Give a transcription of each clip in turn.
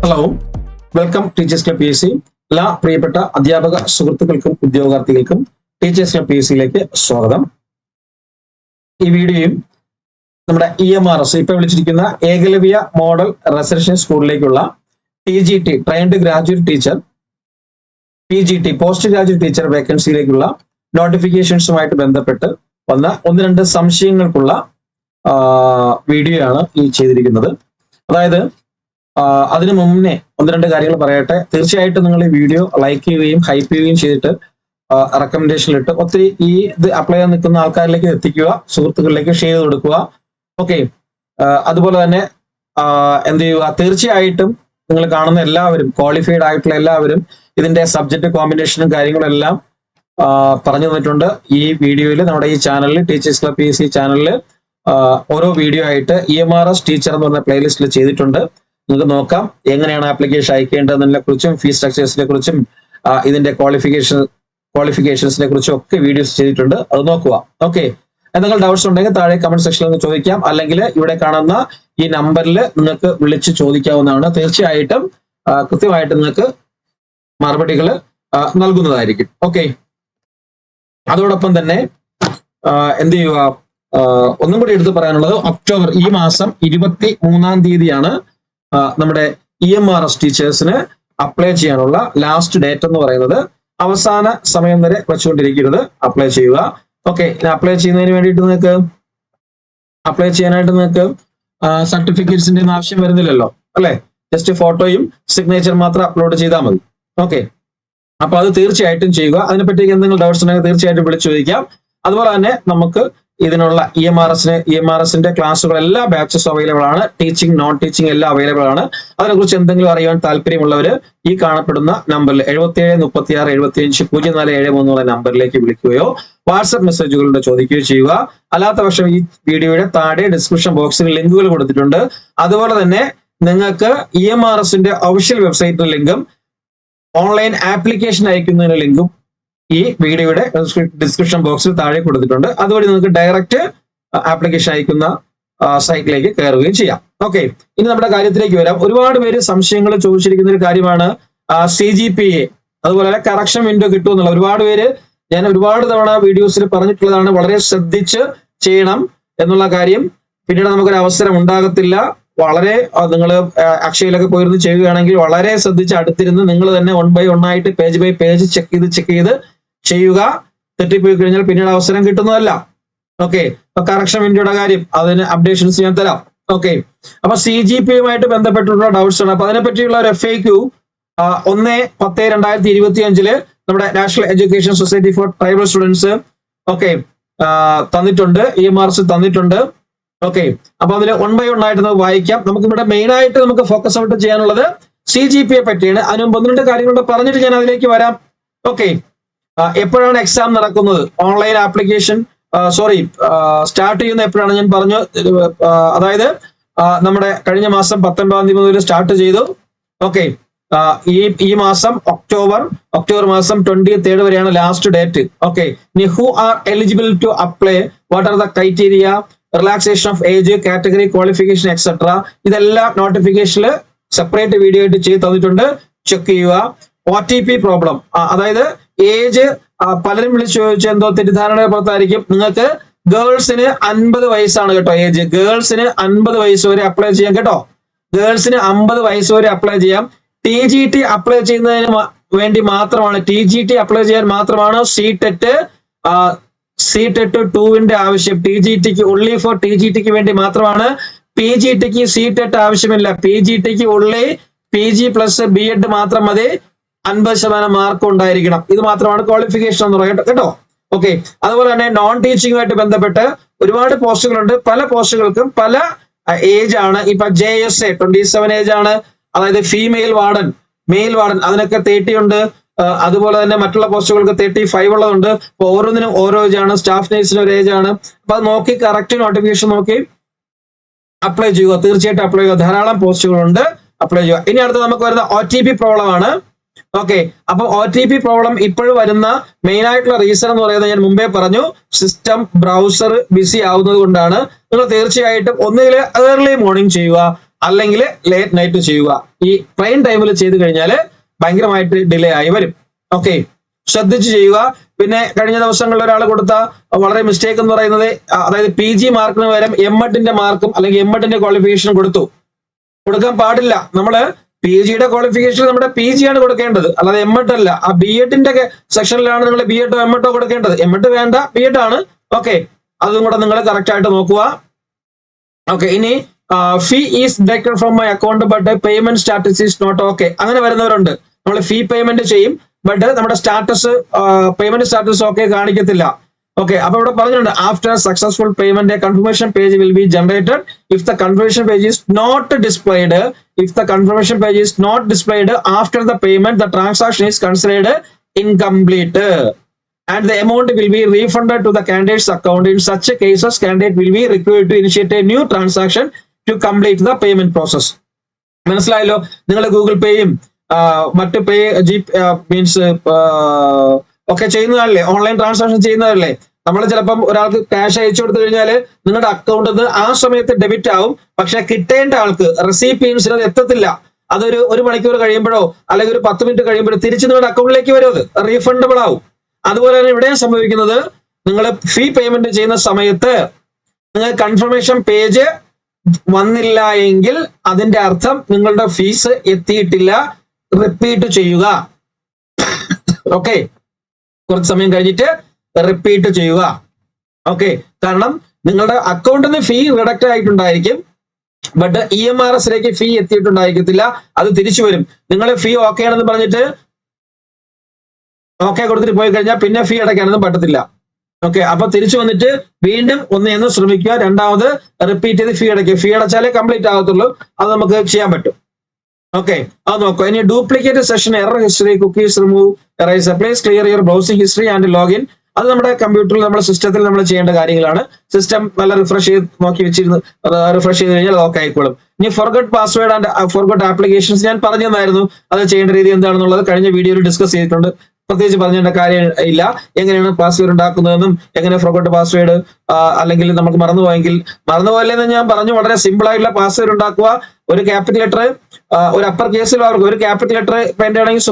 Hello, welcome teachers club PSC. എല്ലാ പ്രിയപ്പെട്ട അധ്യാപക സുഹൃത്തുക്കൾക്കും ഉദ്യോഗാർത്ഥികൾക്കും ടീച്ചേഴ്സ് ക്ലബ് PSC സ്വാഗതം. ഈ വീഡിയോയും നമ്മുടെ EMRS ഇപ്പൊ വിളിച്ചിരിക്കുന്ന ഏകലവ്യ മോഡൽ റെസിഡൻഷ്യൽ സ്കൂളിലേക്കുള്ള TGT trained graduate teacher, PGT post graduate teacher വേക്കൻസിയിലേക്കുള്ള നോട്ടിഫിക്കേഷൻസുമായിട്ട് ബന്ധപ്പെട്ട് വന്ന ഒന്ന് രണ്ട് സംശയങ്ങൾക്കുള്ള വീഡിയോ ആണ് ഈ ചെയ്തിരിക്കുന്നത്. അതായത് അതിനു മുന്നേ ഒന്ന് രണ്ട് കാര്യങ്ങൾ പറയട്ടെ. തീർച്ചയായിട്ടും നിങ്ങൾ ഈ വീഡിയോ ലൈക്ക് ചെയ്യുകയും ഹൈപ്പ് ചെയ്യുകയും ചെയ്തിട്ട് റെക്കമെൻഡേഷനിലിട്ട് ഒത്തിരി ഈ ഇത് അപ്ലൈ ചെയ്യാൻ നിൽക്കുന്ന ആൾക്കാരിലേക്ക് എത്തിക്കുക, സുഹൃത്തുക്കളിലേക്ക് ഷെയർ ചെയ്ത് കൊടുക്കുക. ഓക്കെ, അതുപോലെ തന്നെ എന്ത് ചെയ്യുക, തീർച്ചയായിട്ടും നിങ്ങൾ കാണുന്ന എല്ലാവരും, ക്വാളിഫൈഡ് ആയിട്ടുള്ള എല്ലാവരും ഇതിന്റെ സബ്ജക്ട് കോമ്പിനേഷനും കാര്യങ്ങളും എല്ലാം പറഞ്ഞു തന്നിട്ടുണ്ട് ഈ വീഡിയോയിൽ. നമ്മുടെ ഈ ചാനലിൽ, ടീച്ചേഴ്സ് ക്ലബ് PSC ചാനലിൽ ഓരോ വീഡിയോ ആയിട്ട് EMRS ടീച്ചർ എന്ന് പറഞ്ഞ പ്ലേലിസ്റ്റിൽ ചെയ്തിട്ടുണ്ട്. നിങ്ങൾക്ക് നോക്കാം എങ്ങനെയാണ് ആപ്ലിക്കേഷൻ അയക്കേണ്ടതിനെ കുറിച്ചും ഫീസ് സ്ട്രക്ചേഴ്സിനെ കുറിച്ചും ഇതിന്റെ ക്വാളിഫിക്കേഷൻസിനെ കുറിച്ചും ഒക്കെ വീഡിയോസ് ചെയ്തിട്ടുണ്ട്. അത് നോക്കുക. ഓക്കെ, എന്തെങ്കിലും ഡൗട്ട്സ് ഉണ്ടെങ്കിൽ താഴെ കമന്റ് സെക്ഷനിൽ നിന്ന് ചോദിക്കാം, അല്ലെങ്കിൽ ഇവിടെ കാണുന്ന ഈ നമ്പറിൽ നിങ്ങൾക്ക് വിളിച്ച് ചോദിക്കാവുന്നതാണ്. തീർച്ചയായിട്ടും കൃത്യമായിട്ട് നിങ്ങൾക്ക് മറുപടികൾ നൽകുന്നതായിരിക്കും. ഓക്കെ, അതോടൊപ്പം തന്നെ എന്ത് ചെയ്യുക, ഒന്നും കൂടി എടുത്ത് പറയാനുള്ളത്, ഒക്ടോബർ ഈ മാസം 23-ാം തീയതിയാണ് നമ്മുടെ EMRS ടീച്ചേഴ്സിന് അപ്ലൈ ചെയ്യാനുള്ള ലാസ്റ്റ് ഡേറ്റ് എന്ന് പറയുന്നത്. അവസാന സമയം വരെ വെച്ചുകൊണ്ടിരിക്കരുത്, അപ്ലൈ ചെയ്യുക. ഓക്കെ, അപ്ലൈ ചെയ്യുന്നതിന് വേണ്ടിയിട്ട് അപ്ലൈ ചെയ്യാനായിട്ട് നിങ്ങൾക്ക് സർട്ടിഫിക്കറ്റ്സിന്റെ ഒന്നും ആവശ്യം വരുന്നില്ലല്ലോ, അല്ലെ? ജസ്റ്റ് ഫോട്ടോയും സിഗ്നേച്ചർ മാത്രം അപ്ലോഡ് ചെയ്താൽ മതി. ഓക്കെ, അപ്പൊ അത് തീർച്ചയായിട്ടും ചെയ്യുക. അതിനെപ്പറ്റി എന്തെങ്കിലും ഡൗട്ട്സ് ഉണ്ടെങ്കിൽ തീർച്ചയായിട്ടും വിളിച്ചു ചോദിക്കാം. അതുപോലെ തന്നെ നമുക്ക് ഇതിനുള്ള EMRSന്റെ ക്ലാസ്സുകൾ എല്ലാ ബാച്ചസ് അവൈലബിൾ ആണ്. ടീച്ചിങ്, നോൺ ടീച്ചിങ് എല്ലാം അവൈലബിൾ ആണ്. അതിനെക്കുറിച്ച് എന്തെങ്കിലും അറിയാൻ താല്പര്യമുള്ളവർ ഈ കാണപ്പെടുന്ന നമ്പറിൽ 7736750473 എന്നുള്ള നമ്പറിലേക്ക് വിളിക്കുകയോ വാട്സ്ആപ്പ് മെസ്സേജുകളിലൂടെ ചോദിക്കുകയോ ചെയ്യുക. അല്ലാത്ത പക്ഷം ഈ വീഡിയോയുടെ താഴെ ഡിസ്ക്രിപ്ഷൻ ബോക്സിൽ ലിങ്കുകൾ കൊടുത്തിട്ടുണ്ട്. അതുപോലെ തന്നെ നിങ്ങൾക്ക് EMRSന്റെ ഒഫീഷ്യൽ വെബ്സൈറ്റിന്റെ ലിങ്കും ഓൺലൈൻ ആപ്ലിക്കേഷൻ അയക്കുന്നതിന്റെ ലിങ്കും ഈ വീഡിയോയുടെ ഡിസ്ക്രിപ്ഷൻ ബോക്സിൽ താഴെ കൊടുത്തിട്ടുണ്ട്. അതുവഴി നിങ്ങൾക്ക് ഡയറക്റ്റ് ആപ്ലിക്കേഷൻ അയക്കുന്ന സൈറ്റിലേക്ക് കയറുകയും ചെയ്യാം. ഓക്കെ, ഇനി നമ്മുടെ കാര്യത്തിലേക്ക് വരാം. ഒരുപാട് പേര് സംശയങ്ങൾ ചോദിച്ചിരിക്കുന്ന ഒരു കാര്യമാണ് CGPA, അതുപോലെ തന്നെ കറക്ഷൻ വിൻഡോ കിട്ടുമെന്നുള്ള. ഒരുപാട് പേര്, ഞാൻ ഒരുപാട് തവണ വീഡിയോസിൽ പറഞ്ഞിട്ടുള്ളതാണ്, വളരെ ശ്രദ്ധിച്ച് ചെയ്യണം എന്നുള്ള കാര്യം. പിന്നീട് നമുക്കൊരു അവസരം ഉണ്ടാകത്തില്ല. വളരെ നിങ്ങൾ അക്ഷയയിലൊക്കെ പോയിരുന്ന് ചെയ്യുകയാണെങ്കിൽ വളരെ ശ്രദ്ധിച്ച് അടുത്തിരുന്ന് നിങ്ങൾ തന്നെ 1 by 1 ആയിട്ട് പേജ് ബൈ പേജ് ചെക്ക് ചെയ്ത് ചെയ്യുക. തെറ്റിപ്പോയി കഴിഞ്ഞാൽ പിന്നീട് അവസരം കിട്ടുന്നതല്ല. ഓക്കെ, അപ്പൊ കറക്ഷൻ വിൻഡോയുടെ കാര്യം, അതിന് അപ്ഡേഷൻസ് ഞാൻ തരാം. ഓക്കെ, അപ്പൊ CGPയുമായിട്ട് ബന്ധപ്പെട്ടുള്ള ഡൗട്ട്സ് ആണ്. അപ്പൊ അതിനെപ്പറ്റിയുള്ള ഒരു FAQ 1/10/2025 നമ്മുടെ national education society for tribal students തന്നിട്ടുണ്ട്, EMRS തന്നിട്ടുണ്ട്. ഓക്കെ, അപ്പൊ അതിൽ 1 by 1 ആയിട്ട് നമുക്ക് വായിക്കാം. നമുക്ക് ഇവിടെ മെയിൻ ആയിട്ട് നമുക്ക് ഫോക്കസ് ഔട്ട് ചെയ്യാനുള്ളത് CGPയെ പറ്റിയാണ്. അതിന് മുമ്പ് 1-2 കാര്യങ്ങൾ പറഞ്ഞിട്ട് ഞാൻ അതിലേക്ക് വരാം. ഓക്കെ, എപ്പോഴാണ് എക്സാം നടക്കുന്നത്, ഓൺലൈൻ ആപ്ലിക്കേഷൻ സ്റ്റാർട്ട് ചെയ്യുന്ന എപ്പോഴാണ് ഞാൻ പറഞ്ഞു. അതായത് നമ്മുടെ കഴിഞ്ഞ മാസം 19-ാം തീയതി മുതൽ സ്റ്റാർട്ട് ചെയ്തു. ഓക്കെ, ഈ മാസം ഒക്ടോബർ മാസം 23rd വരെയാണ് ലാസ്റ്റ് ഡേറ്റ്. ഓക്കെ, ഇനി who are eligible to apply, what are the criteria, relaxation of age, category, qualification etcetera, ഇതെല്ലാം നോട്ടിഫിക്കേഷനിൽ സെപ്പറേറ്റ് വീഡിയോ ആയിട്ട് ചെയ്ത് തന്നിട്ടുണ്ട്. ചെക്ക് ചെയ്യുക. OTP പ്രോബ്ലം, അതായത് ഏജ് പലരും വിളിച്ചു ചോദിച്ചു, എന്തോ തെറ്റിദ്ധാരണയുടെ പുറത്തായിരിക്കും. നിങ്ങൾക്ക് ഗേൾസിന് 50 വയസ്സാണ് കേട്ടോ ഏജ്. ഗേൾസിന് 50 വയസ്സ് വരെ അപ്ലൈ ചെയ്യാം കേട്ടോ. ഗേൾസിന് 50 വയസ്സ് വരെ അപ്ലൈ ചെയ്യാം. TGT അപ്ലൈ ചെയ്യുന്നതിന് വേണ്ടി മാത്രമാണ്, TGT അപ്ലൈ ചെയ്യാൻ മാത്രമാണ് C-TET 2-ന്റെ ആവശ്യം. TGTക്ക് only for TGTക്ക് വേണ്ടി മാത്രമാണ്. PGTക്ക് C-TET ആവശ്യമില്ല. PGTക്ക് only PG plus B.Ed മാത്രം മതി. 50% മാർക്ക് ഉണ്ടായിരിക്കണം. ഇത് മാത്രമാണ് ക്വാളിഫിക്കേഷൻ എന്ന് പറയുന്നത് കേട്ടോ. ഓക്കെ, അതുപോലെ തന്നെ നോൺ ടീച്ചിങ്ങുമായിട്ട് ബന്ധപ്പെട്ട് ഒരുപാട് പോസ്റ്റുകളുണ്ട്. പല പോസ്റ്റുകൾക്കും പല ഏജ് ആണ്. ഇപ്പൊ JSA 27 ഏജ് ആണ്. അതായത് ഫീമെയിൽ വാർഡൻ, മെയിൽ വാർഡൻ, അതിനൊക്കെ 30 ഉണ്ട്. അതുപോലെ തന്നെ മറ്റുള്ള പോസ്റ്റുകൾക്ക് 35 ഉള്ളതുണ്ട്. അപ്പൊ ഓരോന്നിനും ഓരോ ഏജ് ആണ്. സ്റ്റാഫ് നേഴ്സിന് ഒരു ഏജ് ആണ്. അപ്പൊ അത് നോക്കി കറക്റ്റ് നോട്ടിഫിക്കേഷൻ നോക്കി അപ്ലൈ ചെയ്യുക. തീർച്ചയായിട്ടും അപ്ലൈ ചെയ്യുക. ധാരാളം പോസ്റ്റുകളുണ്ട്, അപ്ലൈ ചെയ്യുക. ഇനി അടുത്ത് നമുക്ക് വരുന്ന OTP പ്രോബ്ലം ആണ്. ഓക്കെ, അപ്പൊ OTP പ്രോബ്ലം ഇപ്പോഴും വരുന്ന മെയിൻ ആയിട്ടുള്ള റീസൺ എന്ന് പറയുന്നത് ഞാൻ മുമ്പേ പറഞ്ഞു, സിസ്റ്റം ബ്രൗസർ ബിസി ആവുന്നത് കൊണ്ടാണ്. നിങ്ങൾ തീർച്ചയായിട്ടും ഒന്നുകിൽ ഏർലി മോർണിംഗ് ചെയ്യുക, അല്ലെങ്കിൽ ലേറ്റ് നൈറ്റ് ചെയ്യുക. ഈ പ്രൈം ടൈമിൽ ചെയ്ത് കഴിഞ്ഞാൽ ഭയങ്കരമായിട്ട് ഡിലേ ആയി വരും. ഓക്കെ, ശ്രദ്ധിച്ച് ചെയ്യുക. പിന്നെ കഴിഞ്ഞ ദിവസങ്ങളിൽ ഒരാൾ കൊടുത്ത വളരെ മിസ്റ്റേക്ക് എന്ന് പറയുന്നത്, അതായത് PG മാർക്കിന് പകരം MEdന്റെ മാർക്കും അല്ലെങ്കിൽ MEdന്റെ ക്വാളിഫിക്കേഷനും കൊടുക്കാൻ പാടില്ല. നമ്മള് PGയുടെ ക്വാളിഫിക്കേഷൻ നമ്മുടെ PG ആണ് കൊടുക്കേണ്ടത്, അല്ലാതെ MEd അല്ല. ആ B.Edന്റെ സെക്ഷനിലാണ് നിങ്ങൾ B.Edോ MEdോ കൊടുക്കേണ്ടത്. MEd വേണ്ട, B.Ed ആണ്. ഓക്കെ, അതും കൂടെ നിങ്ങൾ കറക്റ്റ് ആയിട്ട് നോക്കുക. ഓക്കെ, ഇനി fee is deducted from my account but payment status is not okay. അങ്ങനെ വരുന്നവരുണ്ട്. നമ്മൾ ഫീ പേയ്മെന്റ് ചെയ്യും, ബട്ട് നമ്മുടെ പേയ്മെന്റ് സ്റ്റാറ്റസ് ഓക്കെ കാണിക്കത്തില്ല. ഓക്കെ, അപ്പൊ ഇവിടെ പറഞ്ഞിട്ടുണ്ട്, after successful payment confirmation page will be generated if the confirmation page is not displayed. If the confirmation page is not displayed after the payment the transaction is considered incomplete and the amount will be refunded to the candidate's account. In such cases, candidate will be required to initiate a new transaction to complete the payment process. മനസ്സിലായല്ലോ? നിങ്ങൾ Google പേയും മറ്റ് പേ means ഒക്കെ ചെയ്യുന്നതല്ലേ, online transaction ചെയ്യുന്നതല്ലേ. നമ്മൾ ചിലപ്പം ഒരാൾക്ക് cash അയച്ചു കൊടുത്തു കഴിഞ്ഞാൽ നിങ്ങളുടെ അക്കൗണ്ടിൽ നിന്ന് ആ സമയത്ത് ഡെബിറ്റ് ആവും, പക്ഷെ കിട്ടേണ്ട ആൾക്ക് റെസിപ്പിയൻസിന് അത് എത്തത്തില്ല. അതൊരു 1 മണിക്കൂർ കഴിയുമ്പോഴോ അല്ലെങ്കിൽ ഒരു 10 മിനിറ്റ് കഴിയുമ്പോഴോ തിരിച്ച് നിങ്ങളുടെ അക്കൗണ്ടിലേക്ക് വരും, അത് റീഫണ്ടബിൾ ആവും. അതുപോലെ തന്നെ ഇവിടെയും സംഭവിക്കുന്നത്, നിങ്ങൾ ഫീ പേയ്മെന്റ് ചെയ്യുന്ന സമയത്ത് നിങ്ങൾ കൺഫർമേഷൻ പേജ് വന്നില്ല എങ്കിൽ അതിന്റെ അർത്ഥം നിങ്ങളുടെ ഫീസ് എത്തിയിട്ടില്ല. റിപ്പീറ്റ് ചെയ്യുക. ഓക്കെ, കുറച്ച് സമയം കഴിഞ്ഞിട്ട് റിപ്പീറ്റ് ചെയ്യുക. ഓക്കെ, കാരണം നിങ്ങളുടെ അക്കൗണ്ടിൽ നിന്ന് ഫീ റിഡക്റ്റ് ആയിട്ടുണ്ടായിരിക്കും, ബട്ട് EMRSലേക്ക് ഫീ എത്തിയിട്ടുണ്ടായിരിക്കത്തില്ല. അത് തിരിച്ചു വരും. നിങ്ങൾ ഫീ ഓക്കെ ആണെന്ന് പറഞ്ഞിട്ട് ഓക്കെ കൊടുത്തിട്ട് പോയി കഴിഞ്ഞാൽ പിന്നെ ഫീ അടയ്ക്കാനൊന്നും പറ്റത്തില്ല. ഓക്കെ, അപ്പൊ തിരിച്ചു വന്നിട്ട് വീണ്ടും ഒന്ന് ശ്രമിക്കുക, രണ്ടാമത് റിപ്പീറ്റ് ചെയ്ത് ഫീ അടയ്ക്കുക. ഫീ അടച്ചാലേ കംപ്ലീറ്റ് ആകത്തുള്ളൂ. അത് നമുക്ക് ചെയ്യാൻ പറ്റും. ഓക്കെ, അത് നോക്കുക. ഇനി duplicate session, error history, cookies remove, errors, please clear your browsing history and login. അത് നമ്മുടെ കമ്പ്യൂട്ടറിൽ, നമ്മുടെ സിസ്റ്റത്തിൽ നമ്മൾ ചെയ്യേണ്ട കാര്യങ്ങളാണ്. സിസ്റ്റം നല്ല റിഫ്രഷ് ചെയ്ത് കഴിഞ്ഞാൽ ഓക്കെ ആയിക്കോളും. ഇനി forget password and forget applications ഞാൻ പറഞ്ഞു തന്നായിരുന്നു. അത് ചെയ്യേണ്ട രീതി എന്താണെന്നുള്ളത് കഴിഞ്ഞ വീഡിയോയിൽ ഡിസ്കസ് ചെയ്തിട്ടുണ്ട്. പ്രത്യേകിച്ച് പറഞ്ഞേണ്ട കാര്യം ഇല്ല. എങ്ങനെയാണ് പാസ്വേഡ് ഉണ്ടാക്കുന്നതെന്നും എങ്ങനെ ഫോർഗട്ട് പാസ്വേഡ് അല്ലെങ്കിൽ നമുക്ക് മറന്നുപോയല്ലെന്ന് ഞാൻ പറഞ്ഞു. വളരെ സിമ്പിൾ ആയിട്ടുള്ള പാസ്വേഡ് ഉണ്ടാക്കുക. ഒരു ക്യാപിറ്റൽ ലെറ്റർ, ഒരു അപ്പർ കേസിൽ അവർക്ക് ഒരു ക്യാപിറ്റൽ ലെറ്റർ എന്റെ ആണെങ്കിൽ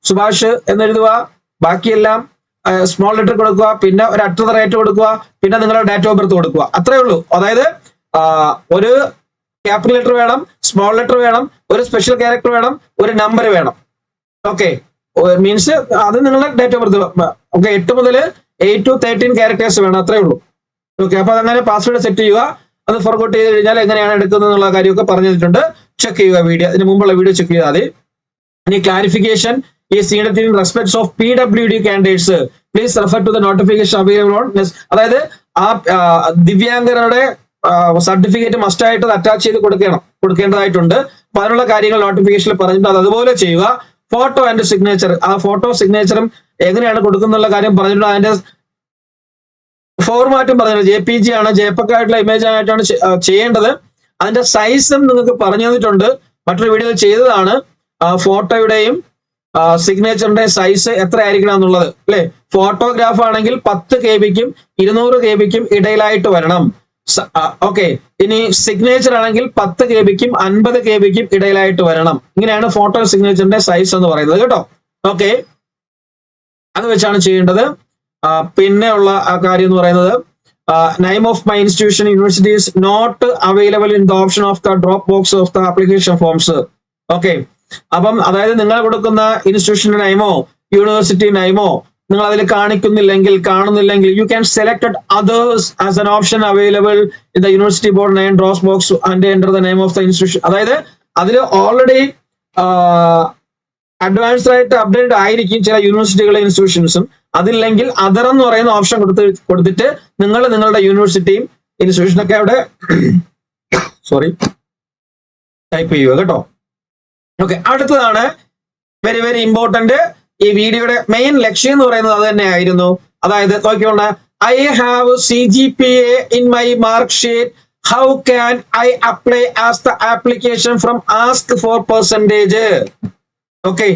സുഭാഷ് എന്നെഴുതുക. ബാക്കിയെല്ലാം സ്മോൾ ലെറ്റർ കൊടുക്കുക, പിന്നെ ഒരു @ കൊടുക്കുക, പിന്നെ നിങ്ങളുടെ ഡേറ്റ് ഓഫ് ബർത്ത് കൊടുക്കുക. അത്രേ ഉള്ളൂ. അതായത് ഒരു ക്യാപിറ്റൽ ലെറ്റർ വേണം, സ്മോൾ ലെറ്റർ വേണം, ഒരു സ്പെഷ്യൽ ക്യാരക്ടർ വേണം, ഒരു നമ്പർ വേണം. ഓക്കെ, മീൻസ് അത് നിങ്ങളുടെ ഡേറ്റ് ഓഫ് ബർത്ത്. ഓക്കെ, 8 മുതൽ 8 to 13 ക്യാരക്ടേഴ്സ് വേണം. അത്രേ ഉള്ളൂ. ഓക്കെ, അപ്പൊ അതങ്ങനെ പാസ്വേഡ് സെറ്റ് ചെയ്യുക. അത് ഫോർഗോട്ട് ചെയ്ത് കഴിഞ്ഞാൽ എങ്ങനെയാണ് എടുക്കുന്നത് എന്നുള്ള കാര്യമൊക്കെ പറഞ്ഞു തന്നിട്ടുണ്ട്. ചെക്ക് ചെയ്യുക വീഡിയോ, ഇതിന് മുമ്പുള്ള വീഡിയോ ചെക്ക് ചെയ്താൽ മതി. ഇനി clarification is needed in respect of PWD candidates. Please refer to the notification available on. അതായത് ആ ദിവ്യാംഗരുടെ സർട്ടിഫിക്കറ്റ് മസ്റ്റ് ആയിട്ട് അറ്റാച്ച് ചെയ്ത് കൊടുക്കേണ്ടതായിട്ടുണ്ട്. അപ്പൊ അതിനുള്ള കാര്യങ്ങൾ നോട്ടിഫിക്കേഷനിൽ പറഞ്ഞിട്ട് അത് അതുപോലെ ചെയ്യുക. ഫോട്ടോ ആൻഡ് സിഗ്നേച്ചർ, ആ ഫോട്ടോ സിഗ്നേച്ചറും എങ്ങനെയാണ് കൊടുക്കുന്നുള്ള കാര്യം പറഞ്ഞിട്ടുണ്ട്. അതിന്റെ ഫോർമാറ്റും പറഞ്ഞിട്ടുണ്ട്. JPG ആണ്, JPEG ആയിട്ടുള്ള ഇമേജ് ആയിട്ടാണ് ചെയ്യേണ്ടത്. അതിന്റെ സൈസും നിങ്ങൾക്ക് പറഞ്ഞു തന്നിട്ടുണ്ട്, മറ്റൊരു വീഡിയോയിൽ ചെയ്തതാണ്. ഫോട്ടോയുടെയും സിഗ്നേച്ചറിന്റെയും സൈസ് എത്ര ആയിരിക്കണം എന്നുള്ളത് അല്ലെ. ഫോട്ടോഗ്രാഫ് ആണെങ്കിൽ 10 KB-ക്കും 200 KB-ക്കും ഇടയിലായിട്ട് വരണം. ഓക്കെ, ഇനി സിഗ്നേച്ചർ ആണെങ്കിൽ 10 KB-ക്കും 50 KB-ക്കും ഇടയിലായിട്ട് വരണം. ഇങ്ങനെയാണ് ഫോട്ടോ സിഗ്നേച്ചറിന്റെ സൈസ് എന്ന് പറയുന്നത് കേട്ടോ. ഓക്കെ, അത് വെച്ചാണ് ചെയ്യേണ്ടത്. പിന്നെ ഉള്ള ആ കാര്യം എന്ന് പറയുന്നത്, name of my institution university is not available in the option of the drop box of the application forms. Okay, അപ്പം അതായത് നിങ്ങൾ കൊടുക്കുന്ന ഇൻസ്റ്റിറ്റ്യൂഷന്റെ നെയിമോ യൂണിവേഴ്സിറ്റി നെയിമോ നിങ്ങൾ അതിൽ കാണുന്നില്ലെങ്കിൽ you can select others as an option available in the university board name drop box and enter the name of the institution. അതായത് അതിൽ ഓൾറെഡി അഡ്വാൻസ്ഡ് ആയിട്ട് അപ്ഡേറ്റ് ആയിരിക്കും ചില യൂണിവേഴ്സിറ്റികളുടെ ഇൻസ്റ്റിറ്റ്യൂഷൻസും. അതില്ലെങ്കിൽ അതർ എന്ന് പറയുന്ന ഓപ്ഷൻ കൊടുത്തിട്ട് നിങ്ങൾ നിങ്ങളുടെ യൂണിവേഴ്സിറ്റിയും ഇൻസ്റ്റിറ്റ്യൂഷനൊക്കെ അവിടെ ടൈപ്പ് ചെയ്യുക കേട്ടോ. ഓക്കെ, അടുത്തതാണ് വെരി വെരി ഇമ്പോർട്ടന്റ്. ഈ വീഡിയോയുടെ മെയിൻ ലക്ഷ്യം എന്ന് പറയുന്നത് അത് തന്നെ ആയിരുന്നു. അതായത് നോക്കിക്കോണ്ട, I have CGPA in my mark sheet, how can I apply as the application from ask for percentage. Okay,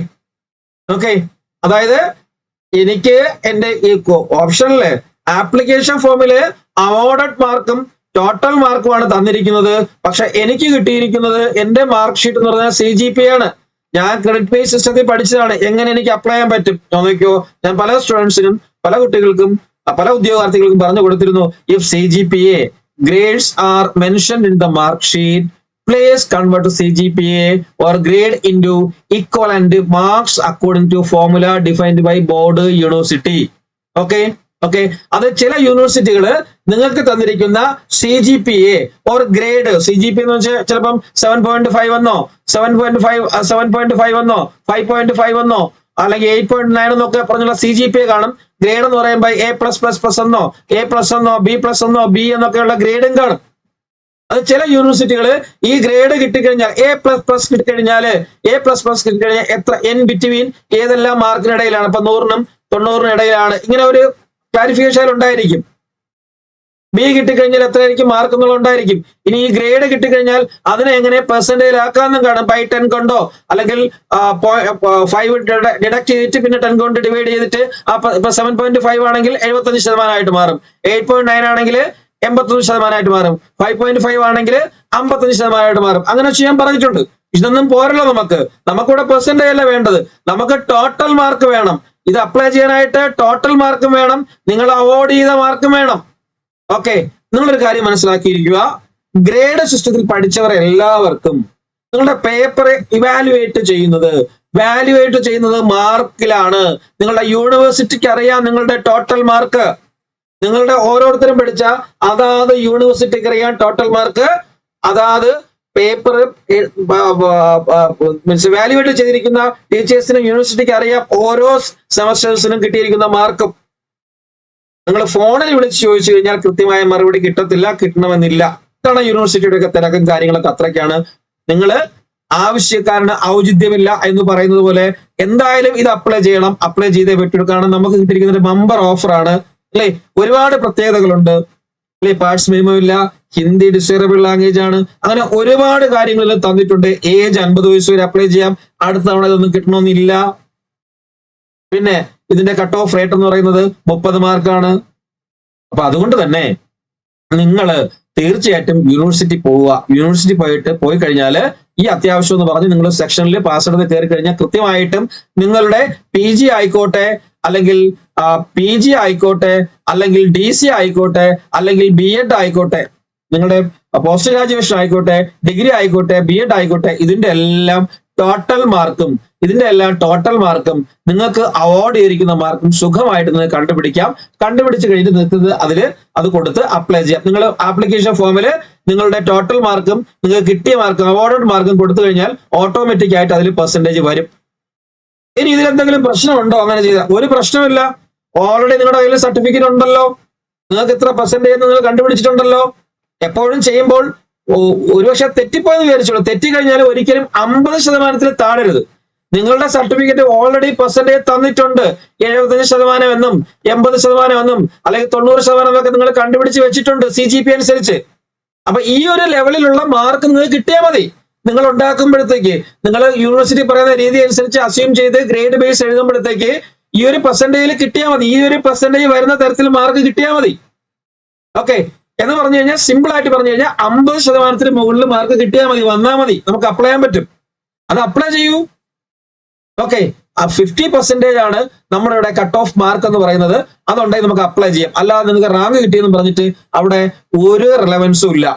അതായത് എനിക്ക് എന്റെ ഈ ഓപ്ഷനില് ആപ്ലിക്കേഷൻ ഫോമില് അവോർഡഡ് മാർക്കും ടോട്ടൽ മാർക്കുമാണ് തന്നിരിക്കുന്നത്. പക്ഷെ എനിക്ക് കിട്ടിയിരിക്കുന്നത് എന്റെ മാർക്ക് ഷീറ്റ് എന്ന് പറഞ്ഞാൽ CGPA ആണ്. ഞാൻ ക്രെഡിറ്റ് ബേസ് സിസ്റ്റത്തിൽ പഠിച്ചതാണ്. എങ്ങനെ എനിക്ക് അപ്ലൈ ചെയ്യാൻ പറ്റും നോക്കിക്കോ. ഞാൻ പല സ്റ്റുഡൻസിനും പല കുട്ടികൾക്കും പല ഉദ്യോഗാർത്ഥികൾക്കും പറഞ്ഞു കൊടുത്തിരുന്നു, if CGPA grades are mentioned in the mark sheet, please convert to CGPA or grade into equivalent marks according to formula defined by board university. Okay. അത് ചില യൂണിവേഴ്സിറ്റികള് നിങ്ങൾക്ക് തന്നിരിക്കുന്ന CGPA or ഗ്രേഡ്, CGPA എന്ന് വെച്ചാൽ ചിലപ്പം 7.5 എന്നോ 7.5 എന്നോ 5.5 എന്നോ അല്ലെങ്കിൽ 8.9 എന്നൊക്കെ പറഞ്ഞുള്ള CGPA കാണും. ഗ്രേഡ് എന്ന് പറയുമ്പോൾ A+++ എന്നോ A+ എന്നോ B+ എന്നോ B എന്നൊക്കെയുള്ള ഗ്രേഡും കാണും. അത് ചില യൂണിവേഴ്സിറ്റികള് ഈ ഗ്രേഡ് കിട്ടിക്കഴിഞ്ഞാൽ A++ കിട്ടിക്കഴിഞ്ഞാൽ എത്ര N ബിറ്റ്വീൻ ഏതെല്ലാം മാർക്കിനിടയിലാണ്, ഇപ്പൊ 100-നും 90-നും ഇടയിലാണ്, ഇങ്ങനെ ഒരു ക്ലാരിഫിക്കേഷൻ ഉണ്ടായിരിക്കും. B കിട്ടിക്കഴിഞ്ഞാൽ എത്രയായിരിക്കും മാർക്ക് എന്നുള്ള ഉണ്ടായിരിക്കും. ഇനി ഈ ഗ്രേഡ് കിട്ടിക്കഴിഞ്ഞാൽ അതിനെ എങ്ങനെ പെർസെന്റേജ് ആക്കാമെന്നും കാണും. ബൈ 10 കൊണ്ടോ അല്ലെങ്കിൽ 5 ഡിഡക്ട് ചെയ്തിട്ട് പിന്നെ 10 കൊണ്ട് ഡിവൈഡ് ചെയ്തിട്ട് ഇപ്പൊ 7.5 ആണെങ്കിൽ 75% മാറും, 8.9 ആണെങ്കിൽ 81% മാറും, 5.5 ആണെങ്കിൽ 55% മാറും. അങ്ങനെ ചെയ്യാൻ പറഞ്ഞിട്ടുണ്ട്. ഇതൊന്നും പോരല്ലോ, നമുക്കിവിടെ പെർസെന്റേജ് അല്ല വേണ്ടത്, നമുക്ക് ടോട്ടൽ മാർക്ക് വേണം. ഇത് അപ്ലൈ ചെയ്യാനായിട്ട് ടോട്ടൽ മാർക്കും വേണം, നിങ്ങൾ അവാർഡ് ചെയ്ത മാർക്കും വേണം. ഓക്കെ, നിങ്ങളൊരു കാര്യം മനസ്സിലാക്കിയിരിക്കുക, ഗ്രേഡ് സിസ്റ്റത്തിൽ പഠിച്ചവർ എല്ലാവർക്കും നിങ്ങളുടെ പേപ്പർ ഇവാലുവേറ്റ് ചെയ്യുന്നത് മാർക്കിലാണ്. നിങ്ങളുടെ യൂണിവേഴ്സിറ്റിക്ക് അറിയാം നിങ്ങളുടെ ടോട്ടൽ മാർക്ക്. നിങ്ങളുടെ ഓരോരുത്തരും പഠിച്ച അതാത് യൂണിവേഴ്സിറ്റിക്ക് അറിയാം ടോട്ടൽ മാർക്ക്. അതാത് പേപ്പർ മീൻസ് വാല്യുവേറ്റ് ചെയ്തിരിക്കുന്ന ടീച്ചേഴ്സിനും യൂണിവേഴ്സിറ്റിക്ക് അറിയാം ഓരോ സെമസ്റ്റേഴ്സിനും കിട്ടിയിരിക്കുന്ന മാർക്കും. നിങ്ങൾ ഫോണിൽ വിളിച്ച് ചോദിച്ചു കഴിഞ്ഞാൽ കൃത്യമായ മറുപടി കിട്ടണമെന്നില്ല. ഇതാണ് യൂണിവേഴ്സിറ്റിയുടെ ഒക്കെ തിരക്കും കാര്യങ്ങളൊക്കെ അത്രയ്ക്കാണ്. നിങ്ങൾ ആവശ്യക്കാരന് ഔചിത്യമില്ല എന്ന് പറയുന്നത് പോലെ എന്തായാലും ഇത് അപ്ലൈ ചെയ്യണം, അപ്ലൈ ചെയ്തേ പറ്റൂ. കാരണം നമുക്ക് കിട്ടിയിരിക്കുന്ന ഒരു ബമ്പർ ഓഫറാണ് അല്ലെ, ഒരുപാട് പ്രത്യേകതകളുണ്ട് അല്ലെ. പാർട്സ് മിനിമം ഇല്ല, ഹിന്ദി ഡിസൈറബിൾ ലാംഗ്വേജ് ആണ്, അങ്ങനെ ഒരുപാട് കാര്യങ്ങളിൽ തന്നിട്ടുണ്ട്. ഏജ് 50 വയസ്സ് വരെ അപ്ലൈ ചെയ്യാം. അടുത്ത തവണ ഇതൊന്നും കിട്ടണമെന്നില്ല. പിന്നെ ഇതിന്റെ കട്ട് ഓഫ് റേറ്റ് എന്ന് പറയുന്നത് 30 മാർക്കാണ്. അപ്പൊ അതുകൊണ്ട് തന്നെ നിങ്ങൾ തീർച്ചയായിട്ടും യൂണിവേഴ്സിറ്റി പോവുക. യൂണിവേഴ്സിറ്റി പോയി കഴിഞ്ഞാൽ ഈ അത്യാവശ്യം എന്ന് പറഞ്ഞ് നിങ്ങൾ സെക്ഷനിൽ പാസ്വേഡ് കയറി കഴിഞ്ഞാൽ കൃത്യമായിട്ടും നിങ്ങളുടെ PG ആയിക്കോട്ടെ അല്ലെങ്കിൽ PG ആയിക്കോട്ടെ അല്ലെങ്കിൽ DC ആയിക്കോട്ടെ അല്ലെങ്കിൽ B.Ed ആയിക്കോട്ടെ, നിങ്ങളുടെ പോസ്റ്റ് ഗ്രാജുവേഷൻ ആയിക്കോട്ടെ, ഡിഗ്രി ആയിക്കോട്ടെ, B.Ed ആയിക്കോട്ടെ, ഇതിന്റെ എല്ലാം ടോട്ടൽ മാർക്കും നിങ്ങൾക്ക് അവാർഡ് ചെയ്തിരിക്കുന്ന മാർക്കും സുഖമായിട്ട് നിങ്ങൾക്ക് കണ്ടുപിടിച്ച് കഴിഞ്ഞിട്ട് നിങ്ങൾക്ക് അത് കൊടുത്ത് അപ്ലൈ ചെയ്യാം. നിങ്ങൾ ആപ്ലിക്കേഷൻ ഫോമിൽ നിങ്ങളുടെ ടോട്ടൽ മാർക്കും നിങ്ങൾക്ക് കിട്ടിയ മാർക്കും അവാർഡ് മാർക്കും കൊടുത്തു കഴിഞ്ഞാൽ ഓട്ടോമാറ്റിക് ആയിട്ട് അതിൽ പെർസെന്റേജ് വരും. ഇനി ഇതിലെന്തെങ്കിലും പ്രശ്നമുണ്ടോ? അങ്ങനെ ചെയ്താൽ ഒരു പ്രശ്നമില്ല. ഓൾറെഡി നിങ്ങളുടെ കയ്യിൽ സർട്ടിഫിക്കറ്റ് ഉണ്ടല്ലോ, നിങ്ങൾക്ക് ഇത്ര പെർസെന്റേജ് നിങ്ങൾ കണ്ടുപിടിച്ചിട്ടുണ്ടല്ലോ. എപ്പോഴും ചെയ്യുമ്പോൾ ഒരുപക്ഷെ തെറ്റിപ്പോയെന്ന് വിചാരിച്ചോളൂ. തെറ്റിക്കഴിഞ്ഞാൽ ഒരിക്കലും 50% താഴരുത്. നിങ്ങളുടെ സർട്ടിഫിക്കറ്റ് ഓൾറെഡി പെർസെന്റേജ് തന്നിട്ടുണ്ട്. 75% എന്നും 80% എന്നും അല്ലെങ്കിൽ 90% എന്നൊക്കെ നിങ്ങൾ കണ്ടുപിടിച്ച് വെച്ചിട്ടുണ്ട് CGPA അനുസരിച്ച്. അപ്പൊ ഈ ഒരു ലെവലിലുള്ള മാർക്ക് നിങ്ങൾക്ക് കിട്ടിയാൽ മതി. നിങ്ങൾ ഉണ്ടാക്കുമ്പോഴത്തേക്ക് നിങ്ങൾ യൂണിവേഴ്സിറ്റി പറയുന്ന രീതി അനുസരിച്ച് അസ്യൂം ചെയ്ത് ഗ്രേഡ് ബേസ് എഴുതുമ്പോഴത്തേക്ക് ഈ ഒരു പെർസെന്റേജിൽ കിട്ടിയാൽ മതി. ഈ ഒരു പെർസെന്റേജ് വരുന്ന തരത്തിൽ മാർക്ക് കിട്ടിയാൽ മതി. ഓക്കെ എന്ന് പറഞ്ഞു കഴിഞ്ഞാൽ സിമ്പിൾ ആയിട്ട് പറഞ്ഞു കഴിഞ്ഞാൽ 50% മുകളിൽ മാർക്ക് കിട്ടിയാൽ മതി, വന്നാൽ മതി, നമുക്ക് അപ്ലൈ ചെയ്യാൻ പറ്റും. അത് അപ്ലൈ ചെയ്യൂ. ഓക്കെ, 50% ആണ് നമ്മുടെ ഇവിടെ കട്ട് ഓഫ് മാർക്ക് എന്ന് പറയുന്നത്. അതുണ്ടെങ്കിൽ നമുക്ക് അപ്ലൈ ചെയ്യാം. അല്ലാതെ നിങ്ങൾക്ക് റാങ്ക് കിട്ടിയെന്ന് പറഞ്ഞിട്ട് അവിടെ ഒരു റിലവൻസും ഇല്ല.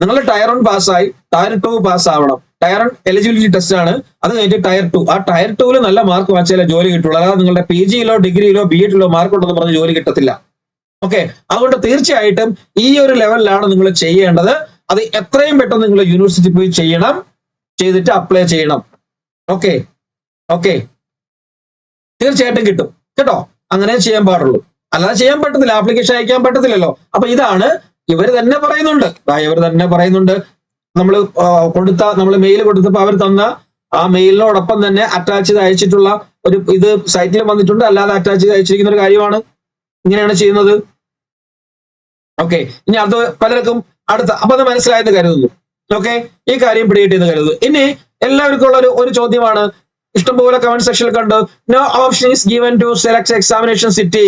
നിങ്ങൾ ടയർ 1 പാസ്സായി, ടയർ 2 പാസ് ആവണം. ടയർ 1 എലിജിബിലിറ്റി ടെസ്റ്റ് ആണ്, അത് കഴിഞ്ഞിട്ട് ടയർ 2. ആ ടയർ 2 നല്ല മാർക്ക് വാങ്ങിച്ചാലേ ജോലി കിട്ടുള്ളൂ. അല്ലാതെ നിങ്ങളുടെ PGയിലോ ഡിഗ്രിയിലോ B.Edലോ മാർക്ക് ഉണ്ടെന്ന് പറഞ്ഞ് ജോലി കിട്ടത്തില്ല. ഓക്കെ, അതുകൊണ്ട് തീർച്ചയായിട്ടും ഈ ഒരു ലെവലിലാണ് നിങ്ങൾ ചെയ്യേണ്ടത്. അത് എത്രയും പെട്ടെന്ന് നിങ്ങൾ യൂണിവേഴ്സിറ്റി പോയി ചെയ്തിട്ട് അപ്ലൈ ചെയ്യണം. ഓക്കെ തീർച്ചയായിട്ടും കിട്ടും കേട്ടോ. അങ്ങനെ ചെയ്യാൻ പാടുള്ളൂ, അല്ലാതെ ചെയ്യാൻ പറ്റത്തില്ല. ആപ്ലിക്കേഷൻ അയക്കാൻ പറ്റത്തില്ലല്ലോ. അപ്പൊ ഇതാണ് ഇവർ തന്നെ പറയുന്നുണ്ട്. നമ്മൾ മെയിൽ കൊടുത്തപ്പോൾ അവർ തന്ന ആ മെയിലിനോടൊപ്പം തന്നെ അറ്റാച്ച് ചെയ്ത് അയച്ചിട്ടുള്ള ഒരു ഇത് സൈറ്റിൽ വന്നിട്ടുണ്ട്. അല്ലാതെ അറ്റാച്ച് ചെയ്ത് അയച്ചിരിക്കുന്ന ഒരു കാര്യമാണ്. ഇങ്ങനെയാണ് ചെയ്യുന്നത്. ഓക്കെ, ഇനി അത് പലർക്കും അപ്പൊ അത് മനസ്സിലായെന്ന് കരുതുന്നു. ഓക്കെ, ഈ കാര്യം പിടികിട്ടിയെന്ന് കരുതുന്നു. ഇനി എല്ലാവർക്കും ഉള്ള ഒരു ചോദ്യമാണ്, ഇഷ്ടംപോലെ കമന്റ് സെക്ഷനിൽ കണ്ടു. No option is given to select examination city.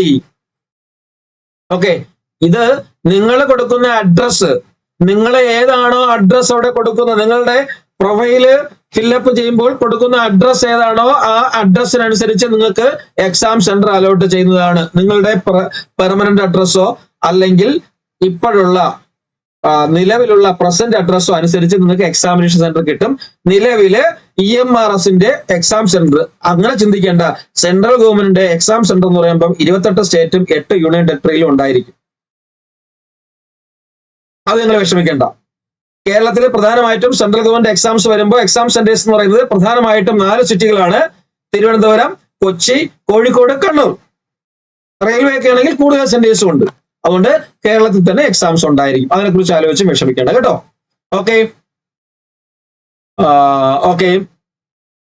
Okay, ഇത് നിങ്ങൾ കൊടുക്കുന്ന അഡ്രസ്സ്, നിങ്ങൾ ഏതാണോ അഡ്രസ്സ് അവിടെ കൊടുക്കുന്നത്, നിങ്ങളുടെ പ്രൊഫൈല് ഫില്ലപ്പ് ചെയ്യുമ്പോൾ കൊടുക്കുന്ന അഡ്രസ്സ് ഏതാണോ ആ അഡ്രസ്സിനനുസരിച്ച് നിങ്ങൾക്ക് എക്സാം സെന്റർ അലോട്ട് ചെയ്യുന്നതാണ്. നിങ്ങളുടെ പെർമനന്റ് അഡ്രസ്സോ അല്ലെങ്കിൽ ഇപ്പോഴുള്ള നിലവിലുള്ള പ്രസന്റ് അഡ്രസ്സോ അനുസരിച്ച് നിങ്ങൾക്ക് എക്സാമിനേഷൻ സെന്റർ കിട്ടും. നിലവില് EMRSന്റെ എക്സാം സെന്റർ അങ്ങനെ ചിന്തിക്കേണ്ട. സെൻട്രൽ ഗവൺമെന്റിന്റെ എക്സാം സെന്റർ എന്ന് പറയുമ്പോൾ 28 സ്റ്റേറ്റും 8 യൂണിയൻ ടെറിട്ടറിയിലും ഉണ്ടായിരിക്കും. അത് നിങ്ങൾ വിഷമിക്കേണ്ട. കേരളത്തിൽ പ്രധാനമായിട്ടും സെൻട്രൽ ഗവൺമെന്റ് എക്സാംസ് വരുമ്പോൾ എക്സാം സെന്റേഴ്സ് എന്ന് പറയുന്നത് പ്രധാനമായിട്ടും 4 സിറ്റികളാണ്: തിരുവനന്തപുരം, കൊച്ചി, കോഴിക്കോട്, കണ്ണൂർ. റെയിൽവേ ഒക്കെ ആണെങ്കിൽ കൂടുതൽ സെന്റേഴ്സും ഉണ്ട്. അതുകൊണ്ട് കേരളത്തിൽ തന്നെ എക്സാംസ് ഉണ്ടായിരിക്കും. അതിനെക്കുറിച്ച് ആലോചിച്ച് വിഷമിക്കേണ്ട കേട്ടോ. ഓക്കെ.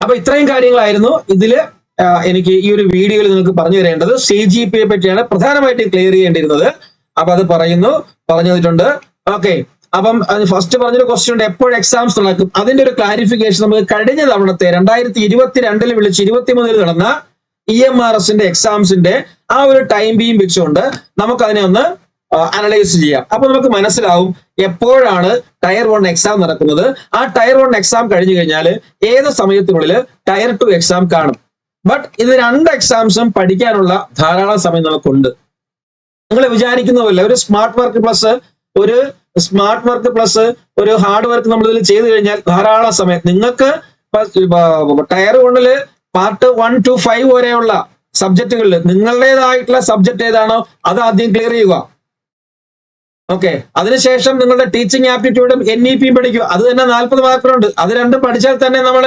അപ്പൊ ഇത്രയും കാര്യങ്ങളായിരുന്നു ഇതില് എനിക്ക് ഈ ഒരു വീഡിയോയിൽ നിങ്ങൾക്ക് പറഞ്ഞു തരേണ്ടത്. CGPയെ പറ്റിയാണ് പ്രധാനമായിട്ടും ക്ലിയർ ചെയ്യേണ്ടിയിരുന്നത്. അപ്പൊ അത് പറഞ്ഞു തന്നിട്ടുണ്ട്. ഓക്കെ. അപ്പം ഫസ്റ്റ് പറഞ്ഞൊരു ക്വസ്റ്റ്യൻ ഉണ്ട്, എപ്പോഴും എക്സാംസ് നടക്കും? അതിന്റെ ഒരു ക്ലാരിഫിക്കേഷൻ നമുക്ക് കഴിഞ്ഞ തവണത്തെ 2022 വിളിച്ച് 2023 നടന്ന EMRSന്റെ എക്സാംസിന്റെ ആ ഒരു ടൈം ബീം വെച്ചുകൊണ്ട് നമുക്ക് അതിനെ ഒന്ന് അനലൈസ് ചെയ്യാം. അപ്പൊ നമുക്ക് മനസ്സിലാവും എപ്പോഴാണ് ടയർ 1 എക്സാം നടക്കുന്നത്. ആ ടയർ 1 എക്സാം കഴിഞ്ഞു കഴിഞ്ഞാൽ ഏത് സമയത്തിനുള്ളിൽ ടയർ 2 എക്സാം കാണും. ബട്ട് ഇത് 2 എക്സാംസും പഠിക്കാനുള്ള ധാരാളം സമയം നമുക്കുണ്ട്. നിങ്ങൾ വിചാരിക്കുന്നതല്ല, ഒരു സ്മാർട്ട് വർക്ക് പ്ലസ് ഒരു ഹാർഡ് വർക്ക് നമ്മൾ ഇതിൽ ചെയ്തു കഴിഞ്ഞാൽ ധാരാളം സമയം നിങ്ങൾക്ക് ടയർ 1 പാർട്ട് 1 to 5 വരെയുള്ള സബ്ജക്റ്റുകളിൽ നിങ്ങളുടേതായിട്ടുള്ള സബ്ജക്ട് ഏതാണോ അത് ആദ്യം ക്ലിയർ ചെയ്യുക. ഓക്കെ. അതിനുശേഷം നിങ്ങളുടെ ടീച്ചിങ് ആപ്റ്റിറ്റ്യൂഡും NEPയും പഠിക്കുക. അത് തന്നെ 40 മാർക്കുണ്ട്. അത് രണ്ടും പഠിച്ചാൽ തന്നെ നമ്മൾ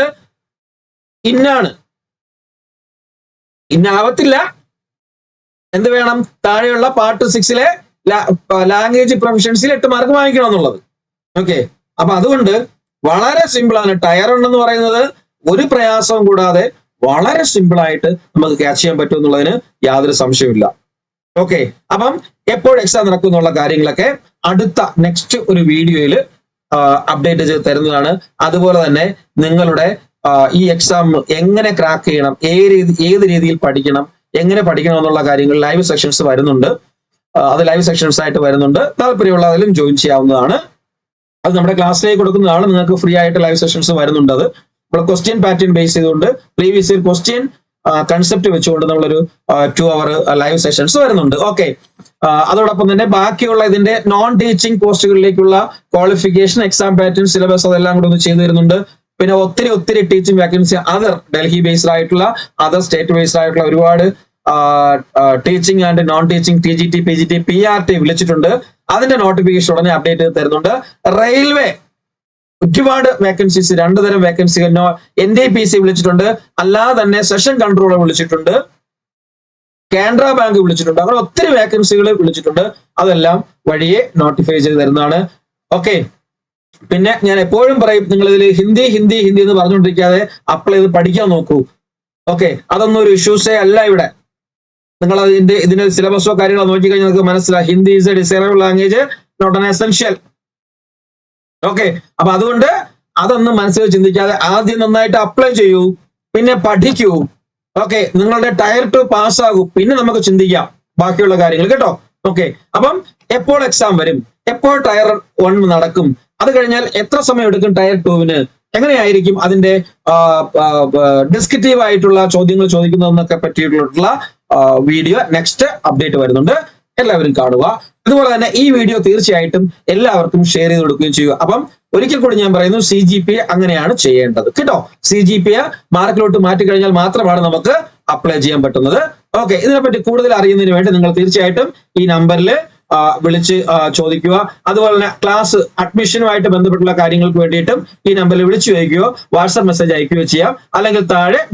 ഇന്നാവത്തില്ല. എന്ത് വേണം? താഴെയുള്ള പാർട്ട് 6 ലാംഗ്വേജ് പ്രൊഫഷൻസിൽ 8 മാർക്ക് വാങ്ങിക്കണം എന്നുള്ളത്. ഓക്കെ. അപ്പൊ അതുകൊണ്ട് വളരെ സിമ്പിൾ ആണ്. ടയർ 1 എന്ന് പറയുന്നത് ഒരു പ്രയാസവും കൂടാതെ വളരെ സിമ്പിൾ ആയിട്ട് നമുക്ക് ക്യാച്ച് ചെയ്യാൻ പറ്റും എന്നുള്ളതിന് യാതൊരു സംശയമില്ല. ഓക്കെ. അപ്പം എപ്പോൾ എക്സാം നടക്കും എന്നുള്ള കാര്യങ്ങളൊക്കെ അടുത്ത നെക്സ്റ്റ് ഒരു വീഡിയോയിൽ അപ്ഡേറ്റ് ചെയ്ത് തരുന്നതാണ്. അതുപോലെ തന്നെ നിങ്ങളുടെ ഈ എക്സാം എങ്ങനെ ക്രാക്ക് ചെയ്യണം, ഏത് രീതിയിൽ പഠിക്കണം, എങ്ങനെ പഠിക്കണം എന്നുള്ള കാര്യങ്ങൾ ലൈവ് സെഷൻസ് വരുന്നുണ്ട്. അത് ലൈവ് സെഷൻസ് ആയിട്ട് വരുന്നുണ്ട്. താല്പര്യമുള്ള അതിലും ജോയിൻ ചെയ്യാവുന്നതാണ്. അത് നമ്മുടെ ക്ലാസ്സിലേക്ക് കൊടുക്കുന്നതാണ്. നിങ്ങൾക്ക് ഫ്രീ ആയിട്ട് ലൈവ് സെഷൻസ് വരുന്നുണ്ട്. അത് നമ്മൾ ക്വസ്റ്റ്യൻ പാറ്റേൺ ബേസ് ചെയ്തുകൊണ്ട് പ്രീവിയസ് ഇയർ ക്വസ്റ്റ്യൻ കൺസെപ്റ്റ് വെച്ചുകൊണ്ട് നമ്മളൊരു 2 hour ലൈവ് സെഷൻസ് വരുന്നുണ്ട്. ഓക്കെ. അതോടൊപ്പം തന്നെ ബാക്കിയുള്ള ഇതിന്റെ നോൺ ടീച്ചിങ് പോസ്റ്റുകളിലേക്കുള്ള ക്വാളിഫിക്കേഷൻ, എക്സാം പാറ്റേൺ, സിലബസ് അതെല്ലാം കൂടെ ഒന്ന് ചെയ്തു തരുന്നുണ്ട്. പിന്നെ ഒത്തിരി ടീച്ചിങ് വാക്കൻസി ഡൽഹി ബേസ്ഡ് ആയിട്ടുള്ള സ്റ്റേറ്റ് ബേസ്ഡ് ആയിട്ടുള്ള ഒരുപാട് teaching and non teaching TGT, PGT, PRT വിളിച്ചിട്ടുണ്ട്. അതിന്റെ നോട്ടിഫിക്കേഷൻ ഉടനെ അപ്ഡേറ്റ് ചെയ്ത് തരുന്നുണ്ട്. റെയിൽവേ ഒരുപാട് വേക്കൻസീസ്, 2 തരം വേക്കൻസികൾ NTPC വിളിച്ചിട്ടുണ്ട്. അല്ലാതെ തന്നെ സെഷൻ കൺട്രോളർ വിളിച്ചിട്ടുണ്ട്, കാനറ ബാങ്ക് വിളിച്ചിട്ടുണ്ട്. അങ്ങനെ ഒത്തിരി വേക്കൻസികൾ വിളിച്ചിട്ടുണ്ട്. അതെല്ലാം വഴിയെ നോട്ടിഫൈ ചെയ്ത് തരുന്നതാണ്. ഓക്കെ. പിന്നെ ഞാൻ എപ്പോഴും പറയും, നിങ്ങൾ ഇതിൽ ഹിന്ദി എന്ന് പറഞ്ഞുകൊണ്ടിരിക്കാതെ അപ്ലൈ ചെയ്ത് പഠിക്കാൻ നോക്കൂ. ഓക്കെ. അതൊന്നും ഒരു ഇഷ്യൂസേ അല്ല ഇവിടെ. നിങ്ങൾ ഇതിന്റെ സിലബസോ കാര്യങ്ങളോ നോക്കിക്കഴിഞ്ഞാൽ നിങ്ങൾക്ക് മനസ്സിലാവും. Hindi is a desirable language, not an essential. Okay. അപ്പൊ അതുകൊണ്ട് അതൊന്നും മനസ്സിൽ ചിന്തിക്കാതെ ആദ്യം നന്നായിട്ട് അപ്ലൈ ചെയ്യൂ, പിന്നെ പഠിക്കൂ. ഓക്കെ. നിങ്ങളുടെ ടയർ 2 പാസ്സാകൂ, പിന്നെ നമുക്ക് ചിന്തിക്കാം ബാക്കിയുള്ള കാര്യങ്ങൾ കേട്ടോ. ഓക്കെ. അപ്പം എപ്പോൾ എക്സാം വരും, എപ്പോൾ ടയർ 1 നടക്കും, അത് കഴിഞ്ഞാൽ എത്ര സമയം എടുക്കും ടയർ 2-ന്, എങ്ങനെയായിരിക്കും അതിന്റെ ഡിസ്ക്രിപ്റ്റീവ് ആയിട്ടുള്ള ചോദ്യങ്ങൾ ചോദിക്കുന്നതെന്നൊക്കെ പറ്റിയിട്ടുള്ള വീഡിയോ നെക്സ്റ്റ് അപ്ഡേറ്റ് വരുന്നുണ്ട്. എല്ലാവരും കാണുക. അതുപോലെ തന്നെ ഈ വീഡിയോ തീർച്ചയായിട്ടും എല്ലാവർക്കും ഷെയർ ചെയ്ത് കൊടുക്കുകയും ചെയ്യുക. അപ്പം ഒരിക്കൽ കൂടി ഞാൻ പറയുന്നു, CGPA അങ്ങനെയാണ് ചെയ്യേണ്ടത് കേട്ടോ. CGPA മാർക്കിലോട്ട് മാറ്റി കഴിഞ്ഞാൽ മാത്രമാണ് നമുക്ക് അപ്ലൈ ചെയ്യാൻ പറ്റുന്നത്. ഓക്കെ. ഇതിനെപ്പറ്റി കൂടുതൽ അറിയുന്നതിന് വേണ്ടി നിങ്ങൾ തീർച്ചയായിട്ടും ഈ നമ്പറിൽ വിളിച്ച് ചോദിക്കുക. അതുപോലെ തന്നെ ക്ലാസ് അഡ്മിഷനുമായിട്ട് ബന്ധപ്പെട്ടുള്ള കാര്യങ്ങൾക്ക് വേണ്ടിയിട്ടും ഈ നമ്പറിൽ വിളിച്ചു ചോദിക്കുകയോ വാട്സ്ആപ്പ് മെസ്സേജ് അയക്കുകയോ ചെയ്യാം. അല്ലെങ്കിൽ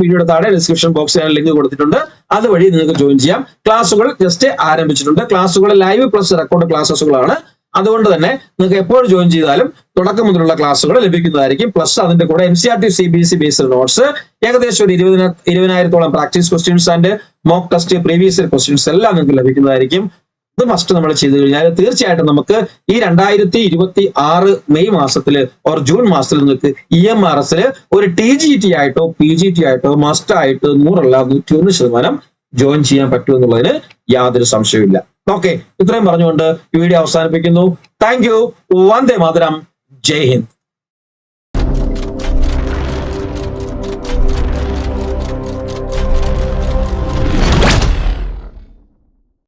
വീഡിയോയുടെ താഴെ ഡിസ്ക്രിപ്ഷൻ ബോക്സിൽ ലിങ്ക് കൊടുത്തിട്ടുണ്ട്. അതുവഴി നിങ്ങൾക്ക് ജോയിൻ ചെയ്യാം. ക്ലാസ്സുകൾ ജസ്റ്റ് ആരംഭിച്ചിട്ടുണ്ട്. ക്ലാസ്സുകൾ ലൈവ് പ്ലസ് റെക്കോർഡ് ക്ലാസ്സുകളാണ്. അതുകൊണ്ട് തന്നെ നിങ്ങൾക്ക് എപ്പോൾ ജോയിൻ ചെയ്താലും തുടക്കം മുതലുള്ള ക്ലാസ്സുകൾ ലഭിക്കുന്നതായിരിക്കും. പ്ലസ് അതിന്റെ കൂടെ NCERT CBSE ബേസ്ഡ് നോട്ട്സ് ഏകദേശം ഒരു 20,000-ഓളം practice questions and mock test, previous year questions എല്ലാം നിങ്ങൾക്ക് ലഭിക്കുന്നതായിരിക്കും. ഇത് മസ്റ്റ് നമ്മൾ ചെയ്തു കഴിഞ്ഞാൽ തീർച്ചയായിട്ടും നമുക്ക് ഈ 2026 മെയ് മാസത്തില് ജൂൺ മാസത്തിൽ നിങ്ങൾക്ക് EMRSൽ ഒരു TGT ആയിട്ടോ PGT ആയിട്ടോ മസ്റ്റ് ആയിട്ട് 100 അല്ല 101% ജോയിൻ ചെയ്യാൻ പറ്റുമെന്നുള്ളതിന് യാതൊരു സംശയവുമില്ല. ഓക്കെ, ഇത്രയും പറഞ്ഞുകൊണ്ട് ഈ വീഡിയോ അവസാനിപ്പിക്കുന്നു. Thank you. വന്ദേ മാതരം. ജയ് ഹിന്ദ്.